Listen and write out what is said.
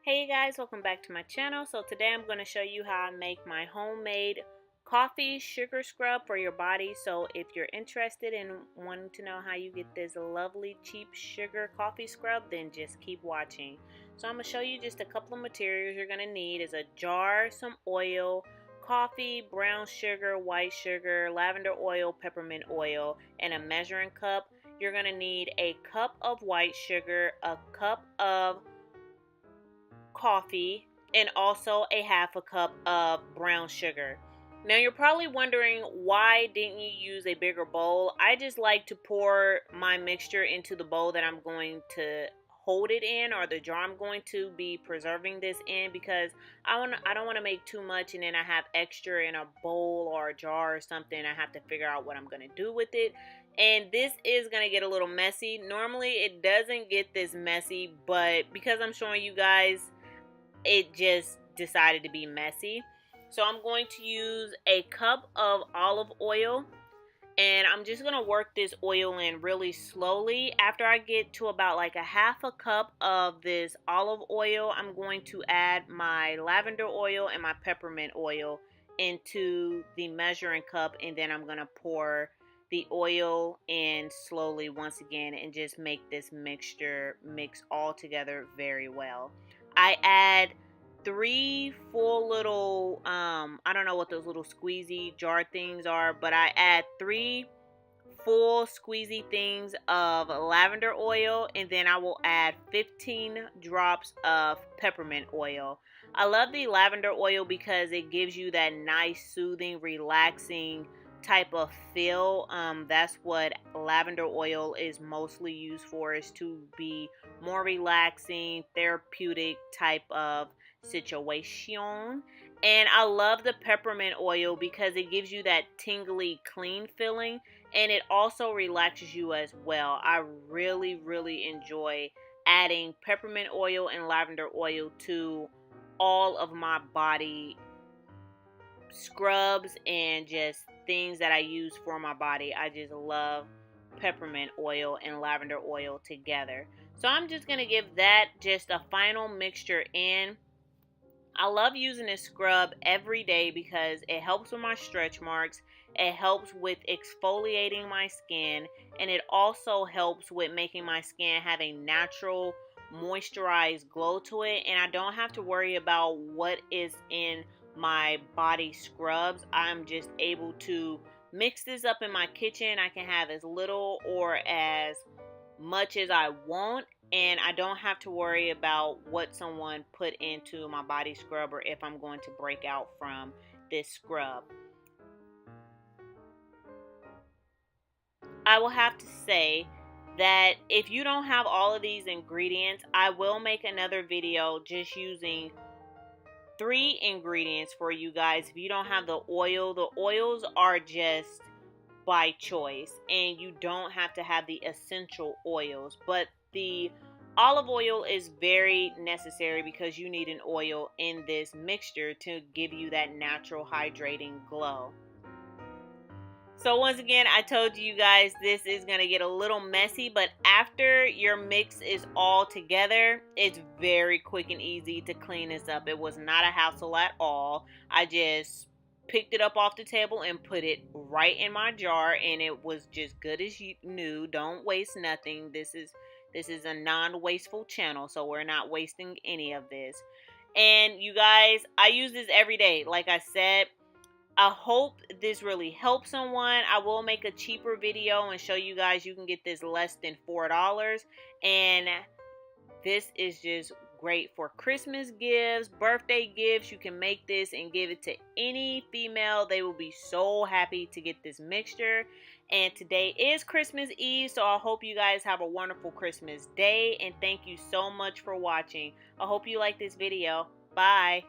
Hey you guys, welcome back to my channel. So today I'm going to show you how I make my homemade coffee sugar scrub for your body. So if you're interested in wanting to know how you get this lovely cheap sugar coffee scrub, then just keep watching. So I'm going to show you just a couple of materials you're going to need is a jar, some oil, coffee, brown sugar, white sugar, lavender oil, peppermint oil, and a measuring cup. You're going to need a cup of white sugar, a cup of coffee, and also a half a cup of brown sugar. Now you're probably wondering, why didn't you use a bigger bowl? I just like to pour my mixture into the bowl that I'm going to hold it in, or the jar I'm going to be preserving this in, because I don't want to make too much and then I have extra in a bowl or a jar or something. I have to figure out what I'm going to do with it. And this is going to get a little messy. Normally it doesn't get this messy, but because I'm showing you guys, it just decided to be messy. So I'm going to use a cup of olive oil, and I'm just going to work this oil in really slowly. After I get to about like a half a cup of this olive oil, I'm going to add my lavender oil and my peppermint oil into the measuring cup, and then I'm going to pour the oil in slowly once again and just make this mixture mix all together very well. I add 3 full little, I don't know what those little squeezy jar things are, but I add 3 full squeezy things of lavender oil, and then I will add 15 drops of peppermint oil. I love the lavender oil because it gives you that nice, soothing, relaxing type of feel. That's what lavender oil is mostly used for, is to be more relaxing, therapeutic type of situation. And I love the peppermint oil because it gives you that tingly, clean feeling, and it also relaxes you as well. I really enjoy adding peppermint oil and lavender oil to all of my body scrubs and just things that I use for my body. I just love peppermint oil and lavender oil together. So I'm just going to give that just a final mixture in. I love using this scrub every day because it helps with my stretch marks, it helps with exfoliating my skin, and it also helps with making my skin have a natural moisturized glow to it, and I don't have to worry about what is in my body scrubs. I'm just able to mix this up in my kitchen. I can have as little or as much as I want, and I don't have to worry about what someone put into my body scrub or if I'm going to break out from this scrub. I will have to say that if you don't have all of these ingredients, I will make another video just using 3 ingredients for you guys. If you don't have the oils are just by choice, and you don't have to have the essential oils, but the olive oil is very necessary because you need an oil in this mixture to give you that natural hydrating glow. So once again, I told you guys this is going to get a little messy, but after your mix is all together, it's very quick and easy to clean this up. It was not a hassle at all. I just picked it up off the table and put it right in my jar, and it was just good as new. Don't waste nothing. This is a non-wasteful channel, so we're not wasting any of this. And you guys, I use this every day. Like I said, I hope this really helps someone. I will make a cheaper video and show you guys you can get this less than $4. And this is just great for Christmas gifts, birthday gifts. You can make this and give it to any female. They will be so happy to get this mixture. And today is Christmas Eve, so I hope you guys have a wonderful Christmas day. And thank you so much for watching. I hope you like this video. Bye.